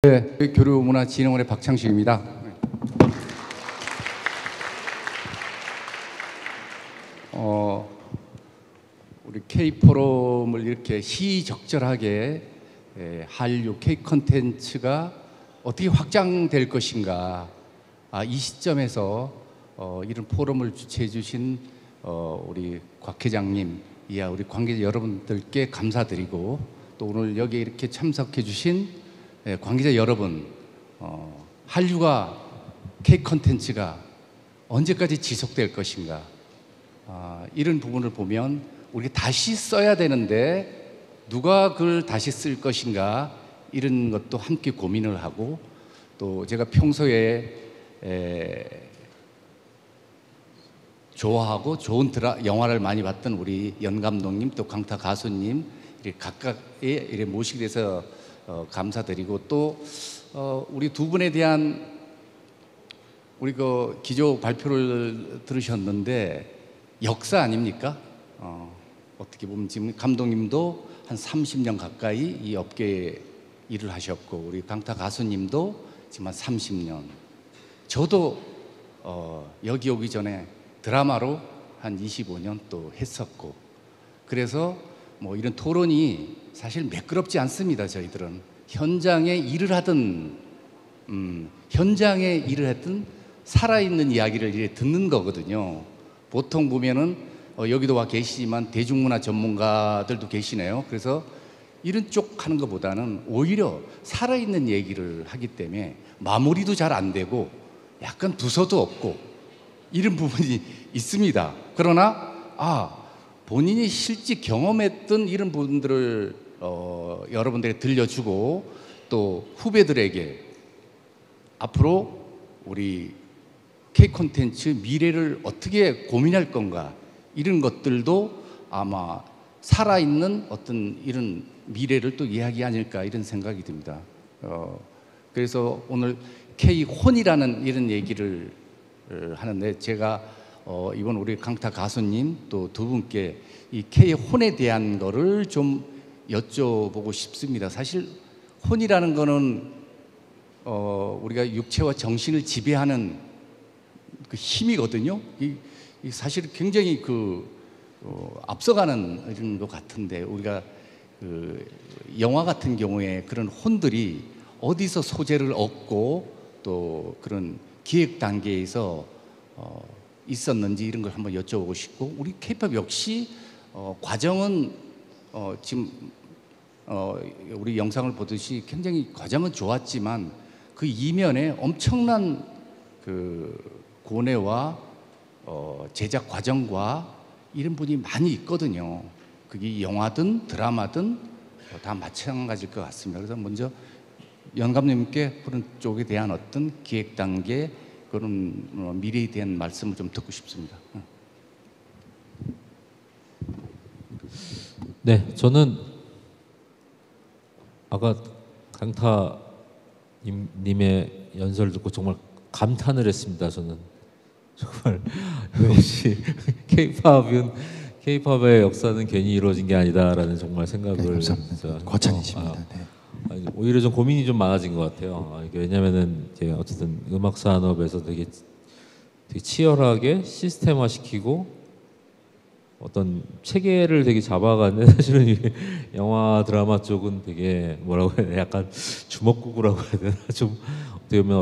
네, 교류문화진흥원의 박창식입니다. 우리 K-포럼을 이렇게 시적절하게 한류 K-콘텐츠가 어떻게 확장될 것인가, 이 시점에서 이런 포럼을 주최해 주신 우리 곽 회장님, 이하 우리 관계자 여러분들께 감사드리고, 또 오늘 여기에 이렇게 참석해 주신 관계자 여러분, 한류가 K-콘텐츠가 언제까지 지속될 것인가, 이런 부분을 보면 우리가 다시 써야 되는데 누가 그걸 다시 쓸 것인가, 이런 것도 함께 고민을 하고, 또 제가 평소에 좋아하고 좋은 영화를 많이 봤던 우리 연 감독님, 또 강타 가수님 이렇게 각각에 이렇게 모시게 돼서 감사드리고, 또 우리 두 분에 대한 우리 그 기조 발표를 들으셨는데 역사 아닙니까? 어떻게 보면 지금 감독님도 한 30년 가까이 이 업계에 일을 하셨고, 우리 강타 가수님도 지금 한 30년, 저도 여기 오기 전에 드라마로 한 25년 또 했었고, 그래서 뭐 이런 토론이 사실 매끄럽지 않습니다. 저희들은 현장에 일을 하든 살아있는 이야기를 이렇게 듣는 거거든요. 보통 보면은 여기도 와 계시지만 대중문화 전문가들도 계시네요. 그래서 이런 쪽 하는 것보다는 오히려 살아있는 얘기를 하기 때문에 마무리도 잘 안 되고 약간 두서도 없고 이런 부분이 있습니다. 그러나 본인이 실제 경험했던 이런 부분들을 여러분들에게 들려주고, 또 후배들에게 앞으로 우리 K-콘텐츠 미래를 어떻게 고민할 건가, 이런 것들도 아마 살아있는 어떤 이런 미래를 또 이야기 아닐까, 이런 생각이 듭니다. 그래서 오늘 K-혼이라는 이런 얘기를 하는데, 제가 이번 우리 강타 가수님 또 두 분께 이 K-혼에 대한 거를 좀 여쭤보고 싶습니다. 사실 혼이라는 거는 우리가 육체와 정신을 지배하는 그 힘이거든요. 이 사실 굉장히 앞서가는 이런 것 같은데, 우리가 그 영화 같은 경우에 그런 혼들이 어디서 소재를 얻고 또 그런 기획 단계에서 있었는지, 이런 걸 한번 여쭤보고 싶고, 우리 K-팝 역시 과정은 지금 우리 영상을 보듯이 굉장히 과정은 좋았지만 그 이면에 엄청난 그 고뇌와 제작 과정과 이런 분이 많이 있거든요. 그게 영화든 드라마든 다 마찬가지일 것 같습니다. 그래서 먼저 연 감독님께 그런 쪽에 대한 어떤 기획 단계, 그런 미래에 대한 말씀을 좀 듣고 싶습니다. 네, 저는 아까 강타 님의 연설을 듣고 정말 감탄을 했습니다. 저는 정말 역시 K-팝의 역사는 괜히 이루어진 게 아니다라는 정말 생각을. 감사합니다. 과찬이십니다. 네. 오히려 좀 고민이 좀 많아진 것 같아요. 왜냐면은 이제 어쨌든 음악 산업에서 되게 치열하게 시스템화시키고 어떤 체계를 되게 잡아가는, 사실은 이 영화 드라마 쪽은 되게 뭐라고 해야 되나, 약간 주먹구구라고 해야 되나, 좀 어떻게 보면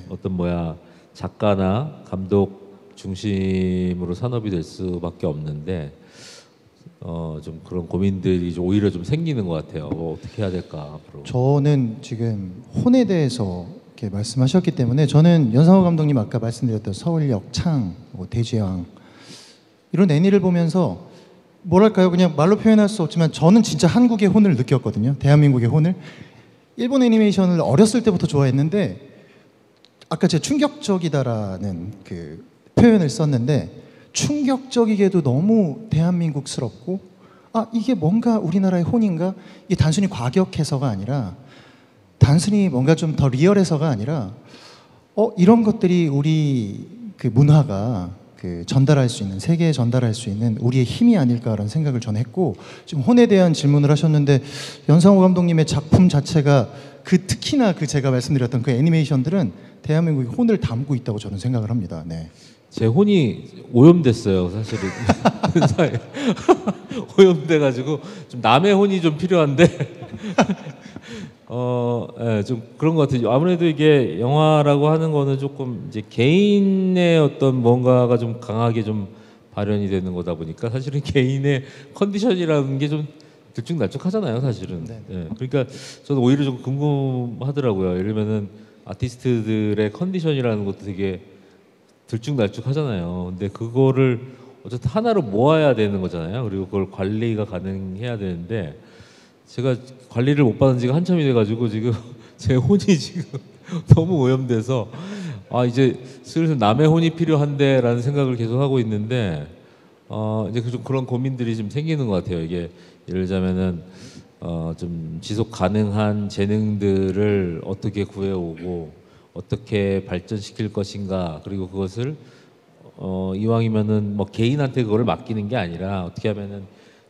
어떤 작가나 감독 중심으로 산업이 될 수밖에 없는데, 좀 그런 고민들이 좀 오히려 좀 생기는 것 같아요. 어떻게 해야 될까 앞으로. 저는 지금 혼에 대해서 이렇게 말씀하셨기 때문에, 저는 연상호 감독님 아까 말씀드렸던 서울역, 창, 대지왕 이런 애니를 보면서 뭐랄까요, 그냥 말로 표현할 수 없지만 저는 진짜 한국의 혼을 느꼈거든요. 대한민국의 혼을. 일본 애니메이션을 어렸을 때부터 좋아했는데, 아까 제가 충격적이다라는 그 표현을 썼는데, 충격적이게도 너무 대한민국스럽고, 이게 뭔가 우리나라의 혼인가? 이게 단순히 과격해서가 아니라, 단순히 뭔가 좀 더 리얼해서가 아니라, 이런 것들이 우리 그 문화가 그 전달할 수 있는, 세계에 전달할 수 있는 우리의 힘이 아닐까라는 생각을 저는 했고, 지금 혼에 대한 질문을 하셨는데 연상호 감독님의 작품 자체가 그 특히나 그 제가 말씀드렸던 그 애니메이션들은 대한민국의 혼을 담고 있다고 저는 생각을 합니다. 네. 제 혼이 오염됐어요, 사실은. 오염돼가지고 좀 남의 혼이 좀 필요한데, 예, 좀 그런 것 같아요. 아무래도 이게 영화라고 하는 거는 조금 이제 개인의 어떤 뭔가가 좀 강하게 좀 발현이 되는 거다 보니까 사실은 개인의 컨디션이라는 게 좀 들쭉날쭉하잖아요, 사실은. 네. 예, 그러니까 저는 오히려 좀 궁금하더라고요. 예를 들면은 아티스트들의 컨디션이라는 것도 되게 들쭉날쭉하잖아요. 근데 그거를 어쨌든 하나로 모아야 되는 거잖아요. 그리고 그걸 관리가 가능해야 되는데 제가 관리를 못 받은 지가 한참이 돼가지고 지금 제 혼이 지금 너무 오염돼서 아 이제 슬슬 남의 혼이 필요한데라는 생각을 계속 하고 있는데 이제 좀 그런 고민들이 좀 생기는 것 같아요. 이게 예를 들자면은 좀 지속 가능한 재능들을 어떻게 구해오고 어떻게 발전시킬 것인가, 그리고 그것을 이왕이면은 뭐 개인한테 그거를 맡기는 게 아니라 어떻게 하면은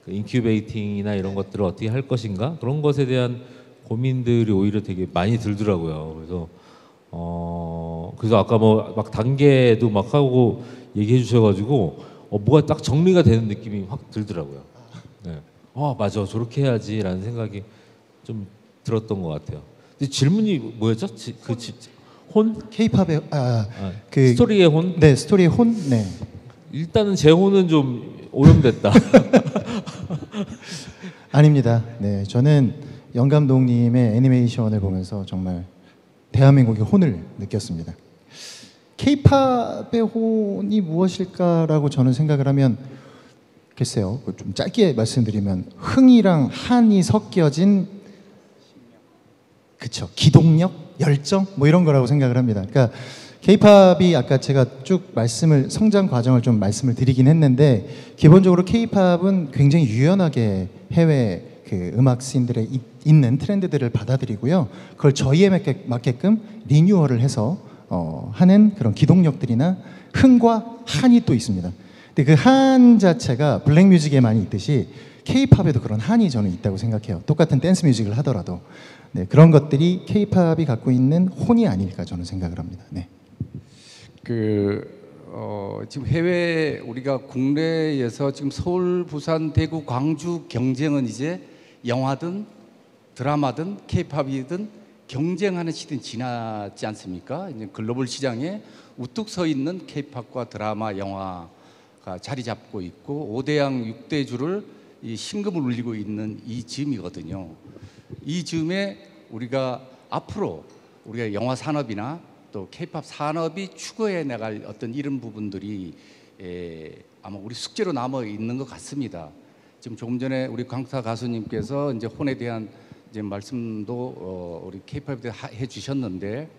그 인큐베이팅이나 이런 것들을 어떻게 할 것인가, 그런 것에 대한 고민들이 오히려 되게 많이 들더라고요. 그래서 아까 뭐 막 단계도 막 하고 얘기해 주셔가지고 뭐가 딱 정리가 되는 느낌이 확 들더라고요. 네. 맞아, 저렇게 해야지라는 생각이 좀 들었던 것 같아요. 근데 질문이 뭐였죠? 혼? K-팝의 그 스토리의 혼? 네, 스토리의 혼. 네. 일단은 제 혼은 좀 오염됐다. 아닙니다. 네, 저는 영 감독님의 애니메이션을 보면서 정말 대한민국의 혼을 느꼈습니다. K-팝의 혼이 무엇일까라고 저는 생각을 하면, 글쎄요, 좀 짧게 말씀드리면 흥이랑 한이 섞여진, 그쵸, 기동력, 열정, 뭐 이런 거라고 생각을 합니다. 그러니까 K-팝이 아까 제가 쭉 성장 과정을 좀 말씀을 드리긴 했는데, 기본적으로 K-팝은 굉장히 유연하게 해외 그 음악 씬들에 있는 트렌드들을 받아들이고요. 그걸 저희에 맞게끔 리뉴얼을 해서 하는 그런 기동력들이나 흥과 한이 또 있습니다. 근데 그 한 자체가 블랙 뮤직에 많이 있듯이 K-팝에도 그런 한이 저는 있다고 생각해요. 똑같은 댄스 뮤직을 하더라도. 네, 그런 것들이 K-팝이 갖고 있는 혼이 아닐까 저는 생각을 합니다. 네. 지금 해외 우리가 국내에서 지금 서울, 부산, 대구, 광주 경쟁은 이제 영화든 드라마든 K-팝이든 경쟁하는 시대는 지났지 않습니까? 이제 글로벌 시장에 우뚝 서 있는 K-팝과 드라마, 영화가 자리 잡고 있고 5대양 6대주를 이 심금을 울리고 있는 이 즈음이거든요. 이 즈음에 우리가 앞으로 우리가 영화 산업이나 또 K-팝 산업이 추구해 나갈 어떤 이런 부분들이 아마 우리 숙제로 남아 있는 것 같습니다. 지금 조금 전에 우리 강타 가수님께서 이제 혼에 대한 이제 말씀도 우리 K-팝에 대해 해주셨는데,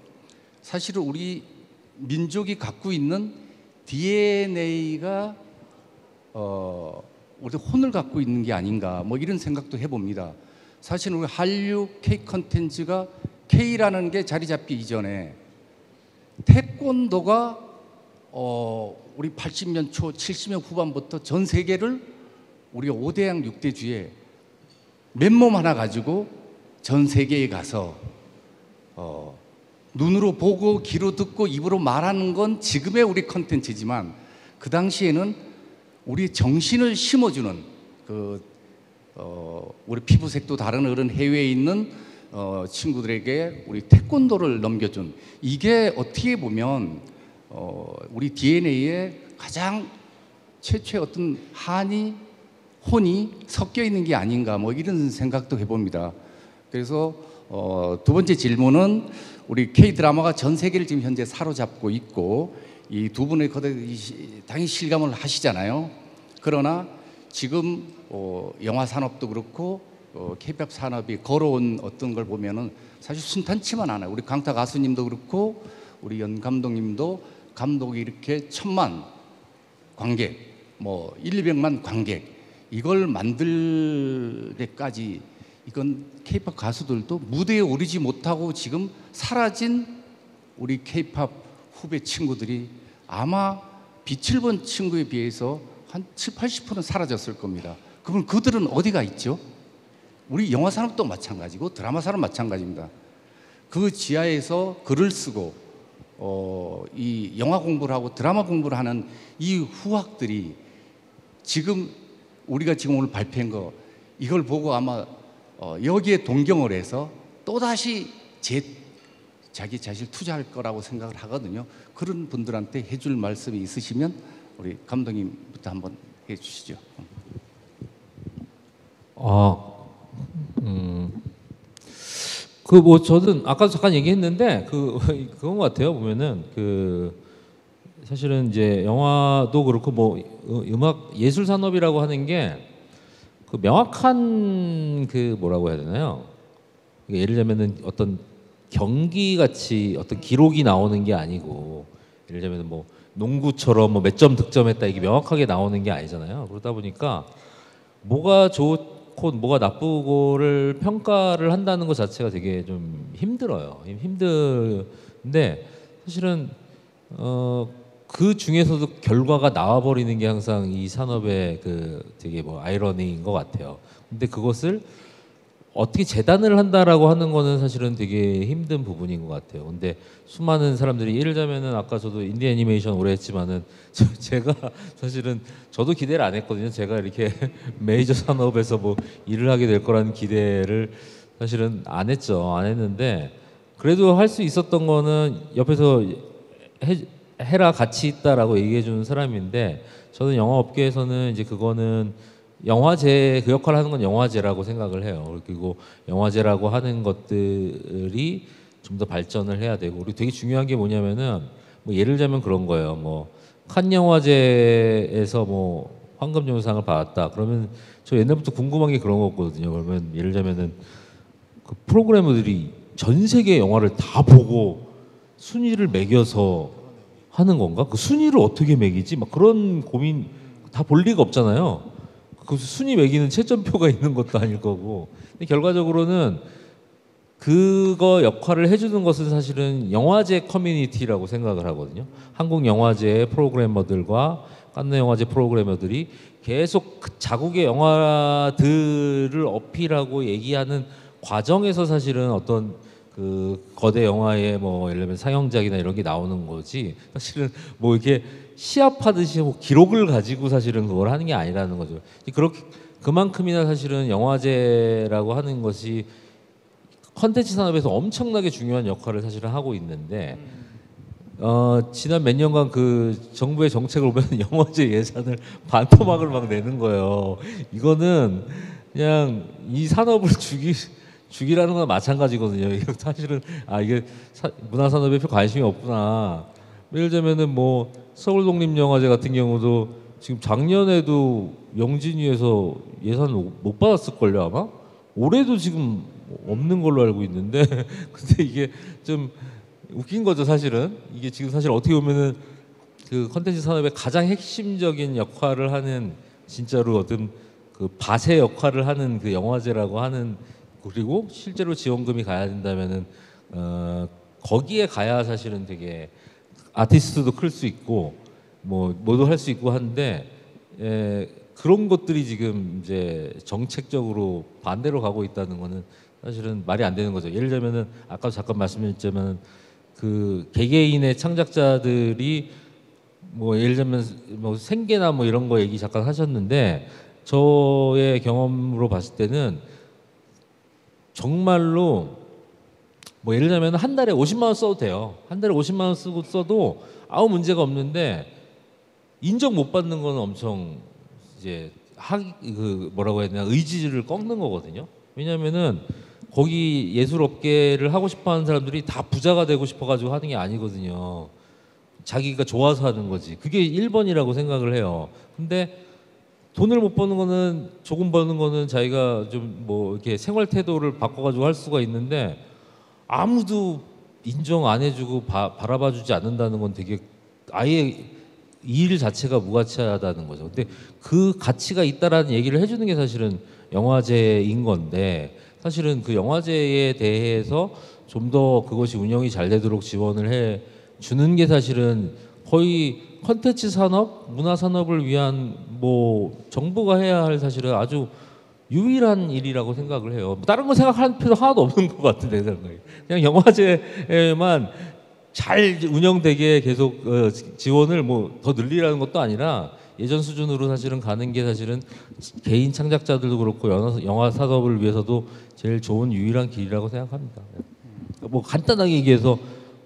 사실은 우리 민족이 갖고 있는 DNA가 우리 혼을 갖고 있는 게 아닌가, 뭐 이런 생각도 해봅니다. 사실 우리 한류 K 컨텐츠가 K라는 게 자리 잡기 이전에 태권도가 우리 80년 초 70년 후반부터 전 세계를 우리가 5대양 6대주에 맨몸 하나 가지고 전 세계에 가서 눈으로 보고 귀로 듣고 입으로 말하는 건 지금의 우리 컨텐츠지만, 그 당시에는 우리 정신을 심어주는 우리 피부색도 다른 어른 해외에 있는 친구들에게 우리 태권도를 넘겨준, 이게 어떻게 보면 우리 DNA에 가장 최초의 어떤 혼이 섞여 있는 게 아닌가, 뭐 이런 생각도 해봅니다. 그래서 두 번째 질문은 우리 K-드라마가 전 세계를 지금 현재 사로잡고 있고, 이 두 분의 당연히 실감을 하시잖아요. 그러나 지금 영화 산업도 그렇고 K-팝 산업이 걸어온 어떤 걸 보면은 사실 순탄치만 않아요. 우리 강타 가수님도 그렇고 우리 연 감독님도 감독이 이렇게 1000만 관객, 뭐 200만 관객 이걸 만들 때까지 이건 K-팝 가수들도 무대에 오르지 못하고 지금 사라진 우리 K-팝 후배 친구들이 아마 빛을 본 친구에 비해서 한 70~80%는 사라졌을 겁니다. 그러면 그들은 어디가 있죠? 우리 영화 산업도 마찬가지고 드라마 산업 마찬가지입니다. 그 지하에서 글을 쓰고 이 영화 공부를 하고 드라마 공부를 하는 이 후학들이 지금 우리가 지금 오늘 발표한 거 이걸 보고 아마 여기에 동경을 해서 또다시 자기 자신을 투자할 거라고 생각을 하거든요. 그런 분들한테 해줄 말씀이 있으시면 우리 감독님부터 한번 해주시죠. 그 뭐 저는 아까도 잠깐 얘기했는데 그건 것 같아요. 보면은 사실은 이제 영화도 그렇고 뭐 음악 예술 산업이라고 하는 게 그 명확한 뭐라고 해야 되나요? 예를 들면은 어떤 경기 같이 어떤 기록이 나오는 게 아니고, 예를 들면 뭐 농구처럼 뭐 몇 점 득점했다 이게 명확하게 나오는 게 아니잖아요. 그러다 보니까 뭐가 좋고 뭐가 나쁘고를 평가를 한다는 것 자체가 되게 좀 힘들어요. 힘든데 사실은 그 중에서도 결과가 나와버리는 게 항상 이 산업의 되게 뭐 아이러니인 것 같아요. 근데 그것을 어떻게 재단을 한다라고 하는 거는 사실은 되게 힘든 부분인 것 같아요. 근데 수많은 사람들이 예를 들자면은 아까 저도 인디 애니메이션 오래 했지만은 제가 사실은 저도 기대를 안 했거든요. 제가 이렇게 메이저 산업에서 뭐 일을 하게 될 거라는 기대를 사실은 안 했죠. 안 했는데 그래도 할 수 있었던 거는 옆에서 해라 같이 있다라고 얘기해 주는 사람인데, 저는 영화 업계에서는 이제 그거는 영화제 그 역할을 하는 건 영화제라고 생각을 해요. 그리고 영화제라고 하는 것들이 좀 더 발전을 해야 되고, 그리고 되게 중요한 게 뭐냐면은 뭐 예를 들자면 그런 거예요. 뭐 칸 영화제에서 뭐 황금종려상을 받았다. 그러면 저 옛날부터 궁금한 게 그런 거거든요. 그러면 예를 들자면은 그 프로그래머들이 전 세계 영화를 다 보고 순위를 매겨서 하는 건가? 그 순위를 어떻게 매기지? 막 그런 고민 다 볼 리가 없잖아요. 그 순위 매기는 채점표가 있는 것도 아닐 거고. 근데 결과적으로는 그거 역할을 해주는 것은 사실은 영화제 커뮤니티라고 생각을 하거든요. 한국 영화제 프로그래머들과 칸느 영화제 프로그래머들이 계속 그 자국의 영화들을 어필하고 얘기하는 과정에서 사실은 어떤 그 거대 영화의 뭐 예를 들면 상영작이나 이런 게 나오는 거지, 사실은 뭐 이렇게 시합하듯이 뭐 기록을 가지고 사실은 그걸 하는 게 아니라는 거죠. 그렇게 그만큼이나 사실은 영화제라고 하는 것이 컨텐츠 산업에서 엄청나게 중요한 역할을 사실은 하고 있는데, 지난 몇 년간 그 정부의 정책을 보면 영화제 예산을 반토막을 막 내는 거예요. 이거는 그냥 이 산업을 죽이라는 건 마찬가지거든요. 이게 사실은 이게 문화 산업에 별 관심이 없구나. 예를 들면은 뭐 서울 독립영화제 같은 경우도 지금 작년에도 영진위에서 예산 못 받았을걸요 아마. 올해도 지금 없는 걸로 알고 있는데 근데 이게 좀 웃긴 거죠 사실은. 이게 지금 사실 어떻게 보면은 그 컨텐츠 산업의 가장 핵심적인 역할을 하는, 진짜로 어떤 그 밭의 역할을 하는 그 영화제라고 하는, 그리고 실제로 지원금이 가야 된다면은 거기에 가야 사실은 되게 아티스트도 클 수 있고 뭐 뭐도 할 수 있고 한데, 그런 것들이 지금 이제 정책적으로 반대로 가고 있다는 거는 사실은 말이 안 되는 거죠. 예를 들면은 아까 잠깐 말씀드렸지만 그 개개인의 창작자들이 뭐 예를 들면 뭐 생계나 뭐 이런 거 얘기 잠깐 하셨는데, 저의 경험으로 봤을 때는 정말로 뭐 예를 들면 한 달에 50만 원 써도 돼요. 한 달에 50만 원 쓰고 써도 아무 문제가 없는데, 인정 못 받는 건 엄청 이제 그 뭐라고 해야 되나, 의지를 꺾는 거거든요. 왜냐면은 거기 예술 업계를 하고 싶어 하는 사람들이 다 부자가 되고 싶어 가지고 하는 게 아니거든요. 자기가 좋아서 하는 거지. 그게 1번이라고 생각을 해요. 근데 돈을 못 버는 거는, 조금 버는 거는 자기가 좀 뭐 이렇게 생활 태도를 바꿔가지고 할 수가 있는데, 아무도 인정 안 해주고 바라봐주지 않는다는 건 되게 아예 이 일 자체가 무가치하다는 거죠. 근데 그 가치가 있다라는 얘기를 해주는 게 사실은 영화제인 건데, 사실은 그 영화제에 대해서 좀 더 그것이 운영이 잘 되도록 지원을 해 주는 게 사실은 거의 컨텐츠 산업, 문화 산업을 위한 뭐 정부가 해야 할 사실은 아주 유일한 일이라고 생각을 해요. 다른 거 생각할 필요 하나도 없는 것 같은데, 내 생각에. 그냥 영화제만 잘 운영되게 계속 지원을 뭐 더 늘리라는 것도 아니라 예전 수준으로 사실은 가는 게 사실은 개인 창작자들도 그렇고 영화 산업을 위해서도 제일 좋은 유일한 길이라고 생각합니다. 뭐 간단하게 얘기해서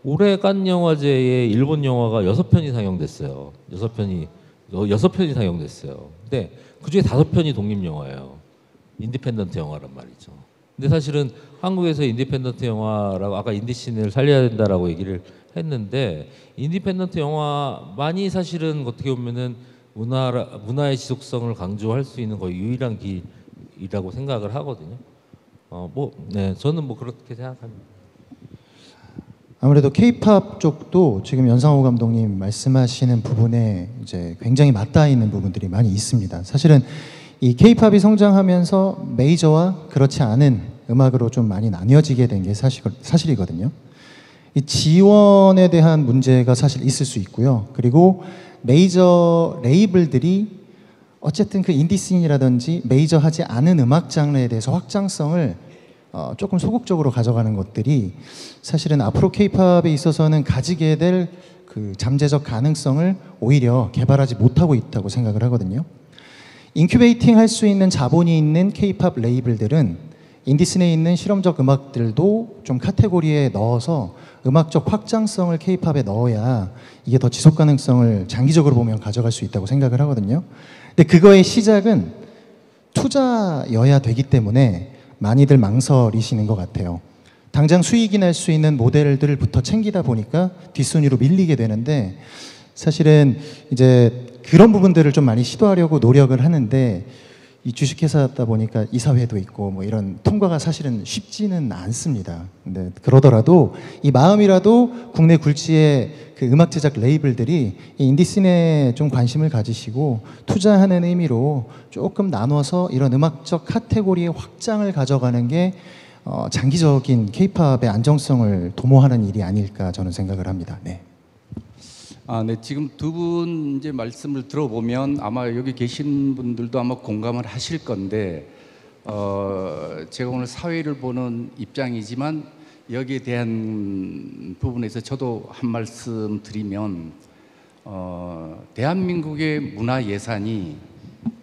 올해 칸 영화제에 일본 영화가 6편이 상영됐어요. 6편이 상영됐어요. 근데 그중에 5편이 독립 영화예요. 인디펜던트 영화란 말이죠. 근데 사실은 한국에서 인디펜던트 영화라고 아까 인디씬을 살려야 된다라고 얘기를 했는데 인디펜던트 영화만이 사실은 어떻게 보면은 문화의 지속성을 강조할 수 있는 거의 유일한 길이라고 생각을 하거든요. 네, 저는 뭐 그렇게 생각합니다. 아무래도 K-팝 쪽도 지금 연상호 감독님 말씀하시는 부분에 이제 굉장히 맞닿아 있는 부분들이 많이 있습니다. 사실은 이 K-팝이 성장하면서 메이저와 그렇지 않은 음악으로 좀 많이 나뉘어지게 된 게 사실이거든요. 이 지원에 대한 문제가 사실 있을 수 있고요. 그리고 메이저 레이블들이 어쨌든 그 인디씬이라든지 메이저하지 않은 음악 장르에 대해서 확장성을 조금 소극적으로 가져가는 것들이 사실은 앞으로 K-팝에 있어서는 가지게 될 그 잠재적 가능성을 오히려 개발하지 못하고 있다고 생각을 하거든요. 인큐베이팅 할 수 있는 자본이 있는 K-팝 레이블들은 인디씬에 있는 실험적 음악들도 좀 카테고리에 넣어서 음악적 확장성을 K-팝에 넣어야 이게 더 지속 가능성을 장기적으로 보면 가져갈 수 있다고 생각을 하거든요. 근데 그거의 시작은 투자여야 되기 때문에 많이들 망설이시는 것 같아요. 당장 수익이 날 수 있는 모델들부터 챙기다 보니까 뒷순위로 밀리게 되는데 사실은 이제 그런 부분들을 좀 많이 시도하려고 노력을 하는데 이 주식회사다 보니까 이사회도 있고 뭐 이런 통과가 사실은 쉽지는 않습니다. 근데 그러더라도 이 마음이라도 국내 굴지의 그 음악 제작 레이블들이 이 인디씬에 좀 관심을 가지시고 투자하는 의미로 조금 나눠서 이런 음악적 카테고리의 확장을 가져가는 게 장기적인 K-팝의 안정성을 도모하는 일이 아닐까 저는 생각을 합니다. 네. 네. 지금 두 분 이제 말씀을 들어보면 아마 여기 계신 분들도 아마 공감을 하실 건데, 제가 오늘 사회를 보는 입장이지만 여기에 대한 부분에서 저도 한 말씀 드리면, 대한민국의 문화 예산이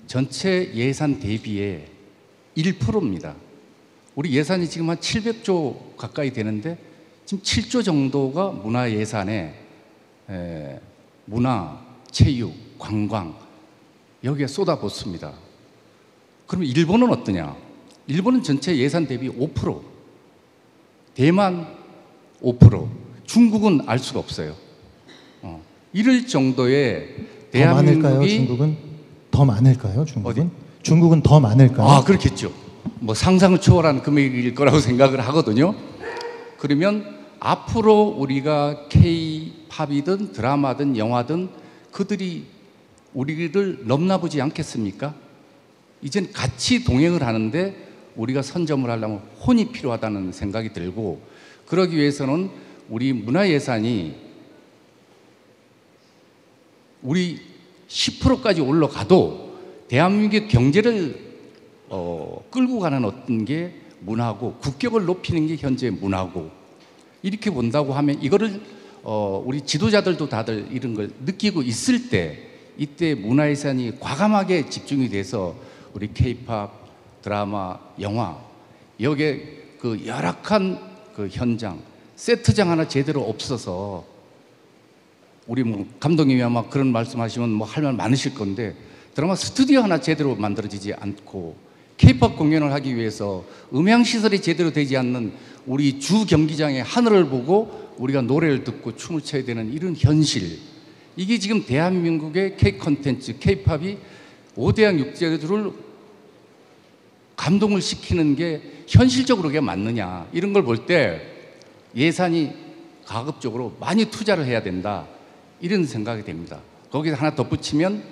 전체 예산 대비의 1%입니다. 우리 예산이 지금 한 700조 가까이 되는데 지금 7조 정도가 문화 예산에 문화, 체육, 관광 여기에 쏟아붓습니다. 그러면 일본은 어떠냐? 일본은 전체 예산 대비 5%, 대만 5%, 중국은 알 수가 없어요. 이럴 정도의 대한민국이 더 많을까요? 중국은? 더 많을까요? 중국은? 어디? 중국은 더 많을까요? 그렇겠죠. 뭐 상상을 초월한 금액일 거라고 생각을 하거든요. 그러면 앞으로 우리가 K-팝이든 드라마든 영화든 그들이 우리를 넘나보지 않겠습니까? 이젠 같이 동행을 하는데 우리가 선점을 하려면 혼이 필요하다는 생각이 들고, 그러기 위해서는 우리 문화예산이 우리 10%까지 올라가도 대한민국의 경제를 끌고 가는 어떤 게 문화고, 국격을 높이는 게 현재 문화고, 이렇게 본다고 하면 이거를 우리 지도자들도 다들 이런 걸 느끼고 있을 때, 이때 문화예산이 과감하게 집중이 돼서 우리 K-팝, 드라마, 영화 여기에 그 열악한 그 현장, 세트장 하나 제대로 없어서, 우리 뭐 감독님이 아마 그런 말씀하시면 뭐 할 말 많으실 건데, 드라마 스튜디오 하나 제대로 만들어지지 않고 K-팝 공연을 하기 위해서 음향시설이 제대로 되지 않는 우리 주 경기장의 하늘을 보고 우리가 노래를 듣고 춤을 춰야 되는 이런 현실, 이게 지금 대한민국의 K-콘텐츠, K-팝이 5대양 6제주를 감동을 시키는 게 현실적으로 그게 맞느냐, 이런 걸 볼 때 예산이 가급적으로 많이 투자를 해야 된다, 이런 생각이 됩니다. 거기서 하나 덧붙이면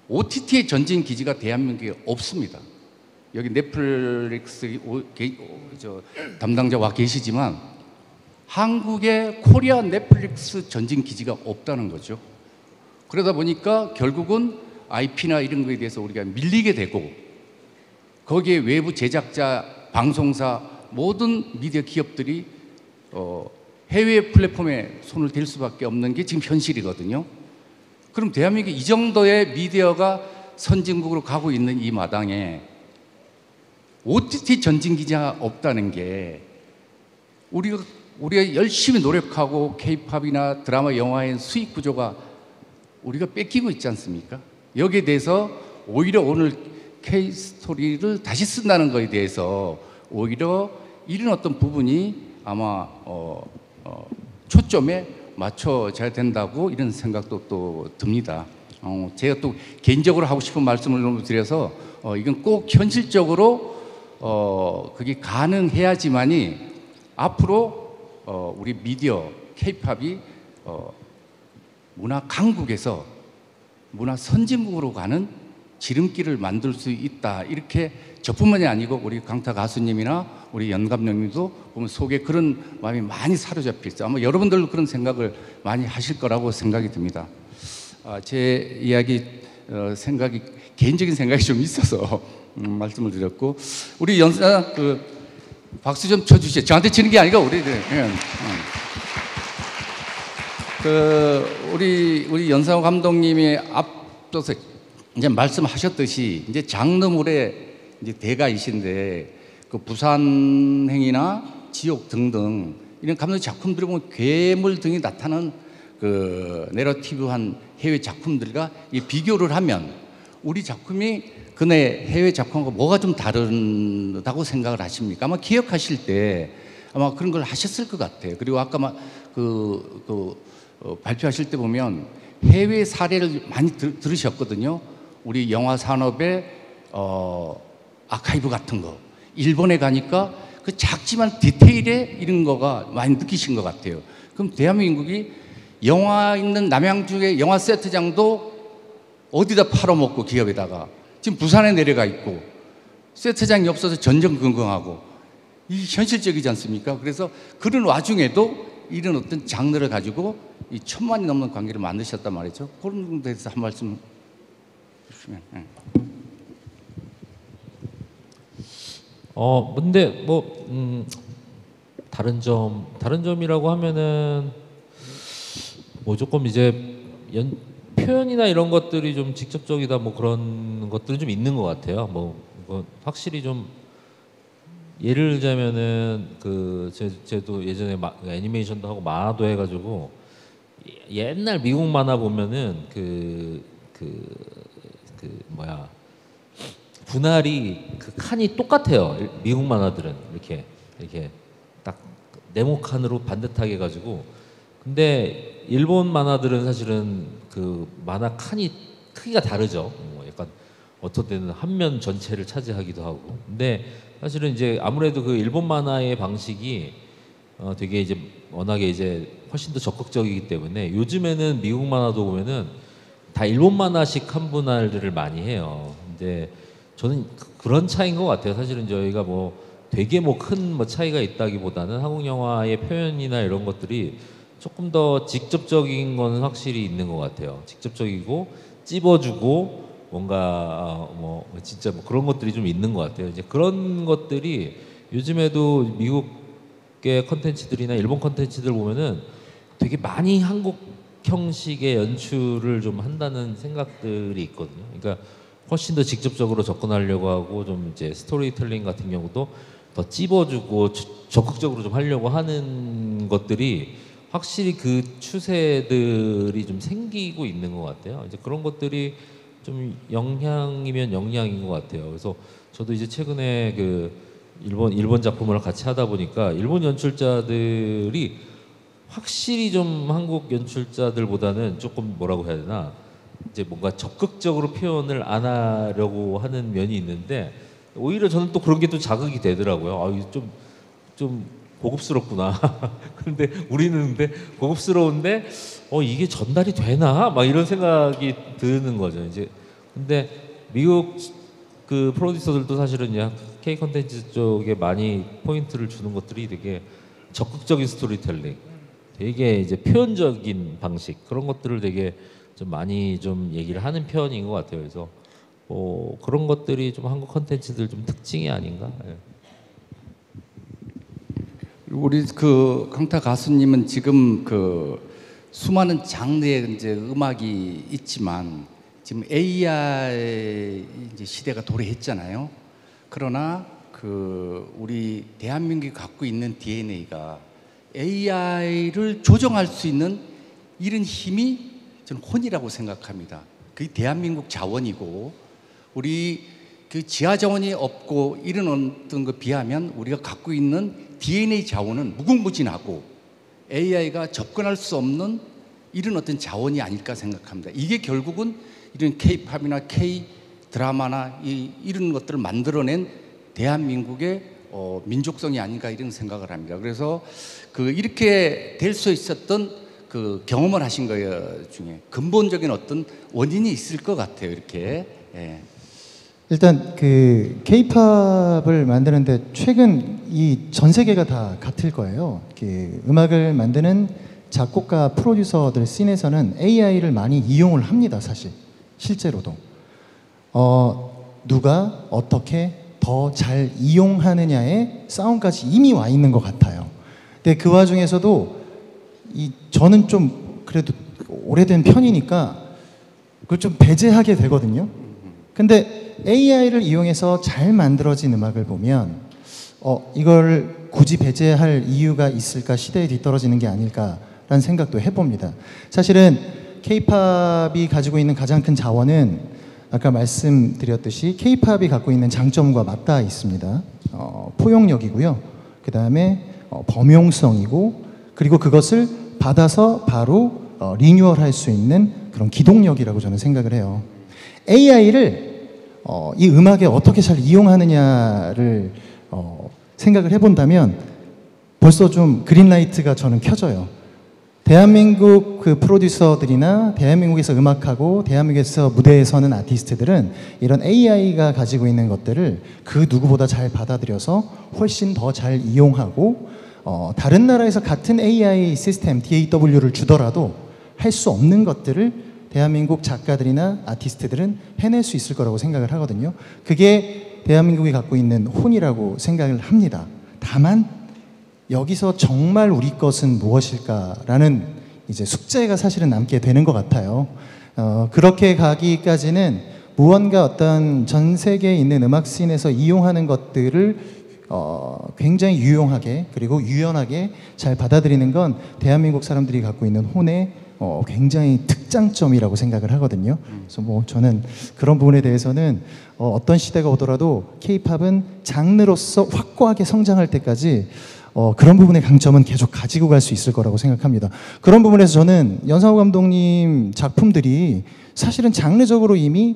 OTT의 전진 기지가 대한민국에 없습니다. 여기 넷플릭스 담당자 와 계시지만 한국에 코리아 넷플릭스 전진 기지가 없다는 거죠. 그러다 보니까 결국은 IP나 이런 거에 대해서 우리가 밀리게 되고 거기에 외부 제작자, 방송사, 모든 미디어 기업들이 해외 플랫폼에 손을 댈 수밖에 없는 게 지금 현실이거든요. 그럼 대한민국이 이 정도의 미디어가 선진국으로 가고 있는 이 마당에 OTT 전진 기지가 없다는 게 우리가 열심히 노력하고 K-팝이나 드라마, 영화의 수익 구조가 우리가 뺏기고 있지 않습니까? 여기에 대해서 오히려 오늘 K-스토리를 다시 쓴다는 것에 대해서 오히려 이런 어떤 부분이 아마 초점에 맞춰져야 된다고 이런 생각도 또 듭니다. 제가 또 개인적으로 하고 싶은 말씀을 드려서 이건 꼭 현실적으로 그게 가능해야지만이 앞으로 우리 미디어 K-팝이 문화 강국에서 문화 선진국으로 가는 지름길을 만들 수 있다. 이렇게 저뿐만이 아니고 우리 강타 가수님이나 우리 연 감독님도 보면 속에 그런 마음이 많이 사로잡혀 있어요. 아마 여러분들도 그런 생각을 많이 하실 거라고 생각이 듭니다. 제 이야기 생각이 개인적인 생각이 좀 있어서 말씀을 드렸고 우리 연사 박수 좀 쳐주시죠. 저한테 치는 게 아니고 우리 연상호 감독님이 앞서서 이제 말씀하셨듯이 이제 장르물의 이제 대가이신데 그 부산행이나 지옥 등등 이런 감독 작품들을 보면 괴물 등이 나타나는 그 내러티브한 해외 작품들과 이 비교를 하면 우리 작품이 그네 해외 작품과 뭐가 좀 다르다고 생각을 하십니까? 아마 기억하실 때 아마 그런 걸 하셨을 것 같아요. 그리고 아까 발표하실 때 보면 해외 사례를 많이 들으셨거든요. 우리 영화 산업의 아카이브 같은 거. 일본에 가니까 그 작지만 디테일에 이런 거가 많이 느끼신 것 같아요. 그럼 대한민국이 영화 있는 남양주의 영화 세트장도 어디다 팔아먹고 기업에다가 지금 부산에 내려가 있고 세트장이 없어서 전전긍긍하고 이 현실적이지 않습니까? 그래서 그런 와중에도 이런 어떤 장르를 가지고 이 1000만이 넘는 관계를 만드셨단 말이죠. 그런 데에 대해서 한 말씀 주시면. 근데 다른 점이라고 하면은 조금 이제 표현이나 이런 것들이 좀 직접적이다 그런 것들은 좀 있는 것 같아요. 확실히 좀 예를 들자면은 제도 예전에 애니메이션도 하고 만화도 해가지고 옛날 미국 만화 보면은 분할이 그 칸이 똑같아요. 미국 만화들은 이렇게 딱 네모칸으로 반듯하게 해가지고. 근데 일본 만화들은 사실은 그 만화 칸이 크기가 다르죠. 약간 어떤 때는 한 면 전체를 차지하기도 하고. 근데 사실은 이제 아무래도 그 일본 만화의 방식이 되게 이제 워낙에 이제 훨씬 더 적극적이기 때문에 요즘에는 미국 만화도 보면은 다 일본 만화식 한 분할들을 많이 해요. 근데 저는 그런 차이인 것 같아요. 사실은 저희가 되게 큰 차이가 있다기보다는 한국 영화의 표현이나 이런 것들이 조금 더 직접적인 거는 확실히 있는 것 같아요. 직접적이고 찝어주고 뭔가 진짜 그런 것들이 좀 있는 것 같아요. 이제 그런 것들이 요즘에도 미국의 컨텐츠들이나 일본 컨텐츠들 보면은 되게 많이 한국 형식의 연출을 좀 한다는 생각들이 있거든요. 그러니까 훨씬 더 직접적으로 접근하려고 하고 좀 이제 스토리텔링 같은 경우도 더 찝어주고 적극적으로 좀 하려고 하는 것들이 확실히 그 추세들이 좀 생기고 있는 것 같아요. 이제 그런 것들이 좀 영향이면 영향인 것 같아요. 그래서 저도 이제 최근에 그 일본 작품을 같이 하다 보니까 일본 연출자들이 확실히 좀 한국 연출자들보다는 조금 뭐라고 해야 되나 이제 뭔가 적극적으로 표현을 안 하려고 하는 면이 있는데 오히려 저는 또 그런 게 또 자극이 되더라고요. 좀 고급스럽구나. 그런데 우리는 고급스러운데 이게 전달이 되나? 막 이런 생각이 드는 거죠. 이제 근데 미국 그 프로듀서들도 사실은 K 컨텐츠 쪽에 많이 포인트를 주는 것들이 되게 적극적인 스토리텔링, 되게 이제 표현적인 방식 그런 것들을 되게 좀 많이 좀 얘기를 하는 편인 것 같아요. 그래서 뭐 그런 것들이 좀 한국 콘텐츠들 좀 특징이 아닌가. 예. 우리 그 강타 가수님은 지금 그 수많은 장르의 이제 음악이 있지만 지금 AI 이제 시대가 도래했잖아요. 그러나 그 우리 대한민국이 갖고 있는 DNA가 AI를 조정할 수 있는 이런 힘이 저는 혼이라고 생각합니다. 그게 대한민국 자원이고 우리 그 지하 자원이 없고 이런 어떤 것 비하면 우리가 갖고 있는 DNA 자원은 무궁무진하고 AI가 접근할 수 없는 이런 어떤 자원이 아닐까 생각합니다. 이게 결국은 이런 K-팝이나 K-드라마나 이런 것들을 만들어낸 대한민국의 민족성이 아닌가 이런 생각을 합니다. 그래서 그 이렇게 될 수 있었던 그 경험을 하신 거 중에 근본적인 어떤 원인이 있을 것 같아요. 이렇게. 예. 일단 그 K-팝을 만드는데 최근 이 전 세계가 다 같을 거예요. 그 음악을 만드는 작곡가, 프로듀서들 씬에서는 AI를 많이 이용을 합니다. 사실 실제로도 누가 어떻게 더 잘 이용하느냐의 싸움까지 이미 와 있는 것 같아요. 근데 그 와중에서도 저는 좀 그래도 오래된 편이니까 그걸 좀 배제하게 되거든요. 근데 AI를 이용해서 잘 만들어진 음악을 보면 이걸 굳이 배제할 이유가 있을까, 시대에 뒤떨어지는 게 아닐까라는 생각도 해봅니다. 사실은 K-팝이 가지고 있는 가장 큰 자원은 아까 말씀드렸듯이 K-팝이 갖고 있는 장점과 맞닿아 있습니다. 포용력이고요. 그 다음에 범용성이고, 그리고 그것을 받아서 바로 리뉴얼할 수 있는 그런 기동력이라고 저는 생각을 해요. AI를 이 음악에 어떻게 잘 이용하느냐를 생각을 해본다면 벌써 좀 그린라이트가 저는 켜져요. 대한민국 그 프로듀서들이나 대한민국에서 음악하고 대한민국에서 무대에 서는 아티스트들은 이런 AI가 가지고 있는 것들을 그 누구보다 잘 받아들여서 훨씬 더 잘 이용하고 다른 나라에서 같은 AI 시스템 DAW를 주더라도 할 수 없는 것들을 대한민국 작가들이나 아티스트들은 해낼 수 있을 거라고 생각을 하거든요. 그게 대한민국이 갖고 있는 혼이라고 생각을 합니다. 다만 여기서 정말 우리 것은 무엇일까라는 이제 숙제가 사실은 남게 되는 것 같아요. 그렇게 가기까지는 무언가 어떤 전 세계에 있는 음악 씬에서 이용하는 것들을 굉장히 유용하게 그리고 유연하게 잘 받아들이는 건 대한민국 사람들이 갖고 있는 혼의 굉장히 특장점이라고 생각을 하거든요. 그래서 뭐 저는 그런 부분에 대해서는 어떤 시대가 오더라도 K-팝은 장르로서 확고하게 성장할 때까지 그런 부분의 강점은 계속 가지고 갈 수 있을 거라고 생각합니다. 그런 부분에서 저는 연상호 감독님 작품들이 사실은 장르적으로 이미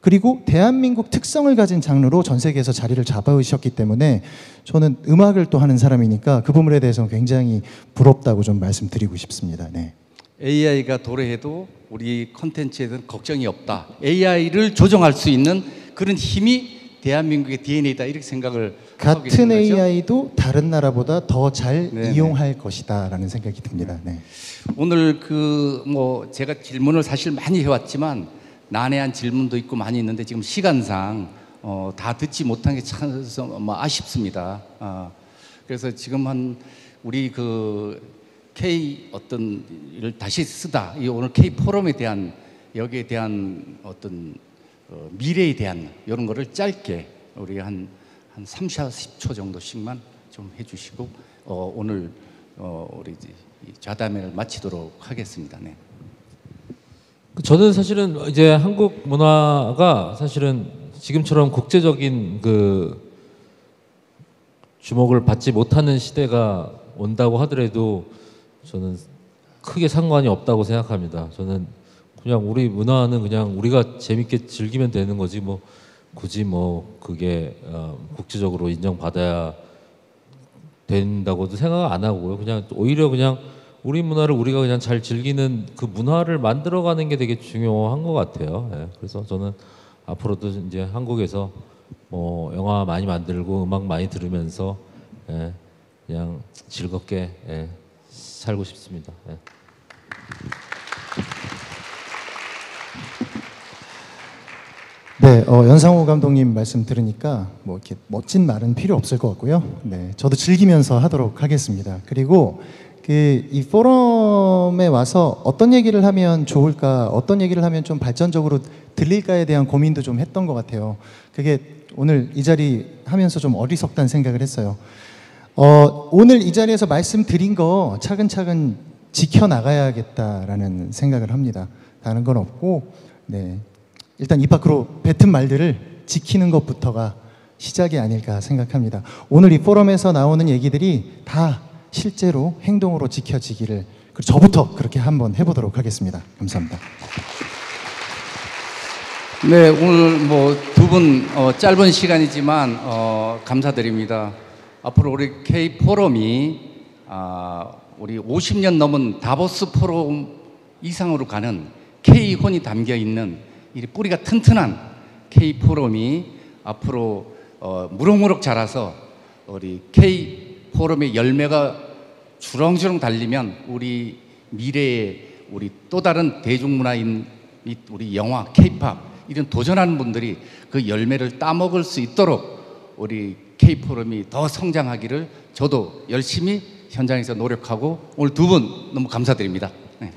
그리고 대한민국 특성을 가진 장르로 전 세계에서 자리를 잡아오셨기 때문에 저는 음악을 또 하는 사람이니까 그 부분에 대해서는 굉장히 부럽다고 좀 말씀드리고 싶습니다. 네. AI가 도래해도 우리 콘텐츠에는 걱정이 없다. AI를 조정할 수 있는 그런 힘이 대한민국의 DNA다 이렇게 생각을 하고 계신 같은 거죠? AI도 다른 나라보다 더 잘 네네. 이용할 것이다라는 생각이 듭니다. 네. 오늘 그 뭐 제가 질문을 사실 많이 해왔지만 난해한 질문도 있고 많이 있는데 지금 시간상 다 듣지 못한 게 참 아쉽습니다. 그래서 지금 한 우리 그 K 어떤 를 다시 쓰다 이 오늘 K 포럼에 대한 여기에 대한 어떤 미래에 대한 이런 거를 짧게 우리 한 30초 정도씩만 좀 해주시고 오늘 우리 좌담회를 마치도록 하겠습니다. 네. 저는 사실은 이제 한국 문화가 사실은 지금처럼 국제적인 그 주목을 받지 못하는 시대가 온다고 하더라도 저는 크게 상관이 없다고 생각합니다. 저는 그냥 우리 문화는 그냥 우리가 재밌게 즐기면 되는 거지 뭐 굳이 뭐 그게 국제적으로 인정받아야 된다고도 생각 안 하고요. 그냥 오히려 그냥 우리 문화를 우리가 그냥 잘 즐기는 그 문화를 만들어가는 게 되게 중요한 것 같아요. 예. 그래서 저는 앞으로도 이제 한국에서 뭐 영화 많이 만들고 음악 많이 들으면서 예. 그냥 즐겁게 살고 싶습니다. 예. 네, 연상호 감독님 말씀 들으니까 뭐 이렇게 멋진 말은 필요 없을 것 같고요. 네, 저도 즐기면서 하도록 하겠습니다. 그리고 이 포럼에 와서 어떤 얘기를 하면 좋을까, 어떤 얘기를 하면 좀 발전적으로 들릴까에 대한 고민도 좀 했던 것 같아요. 그게 오늘 이 자리 하면서 좀 어리석다는 생각을 했어요. 오늘 이 자리에서 말씀드린 거 차근차근 지켜나가야겠다라는 생각을 합니다. 다른 건 없고, 네. 일단 입 밖으로 뱉은 말들을 지키는 것부터가 시작이 아닐까 생각합니다. 오늘 이 포럼에서 나오는 얘기들이 다 실제로 행동으로 지켜지기를, 그리고 저부터 그렇게 한번 해보도록 하겠습니다. 감사합니다. 네, 오늘 뭐 두 분 짧은 시간이지만 감사드립니다. 앞으로 우리 K 포럼이 우리 50년 넘은 다보스 포럼 이상으로 가는 K 혼이 담겨 있는 이 뿌리가 튼튼한 K 포럼이 앞으로 무럭무럭 자라서 우리 K 포럼의 열매가 주렁주렁 달리면 우리 미래의 우리 또 다른 대중문화인 우리 영화, K-팝 이런 도전하는 분들이 그 열매를 따먹을 수 있도록 우리 K-포럼이 더 성장하기를 저도 열심히 현장에서 노력하고 오늘 두 분 너무 감사드립니다. 네.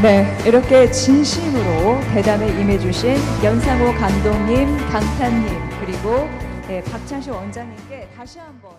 네, 이렇게 진심으로 대담에 임해주신 연상호 감독님, 강탄님 그리고 박찬식 원장님께 다시 한번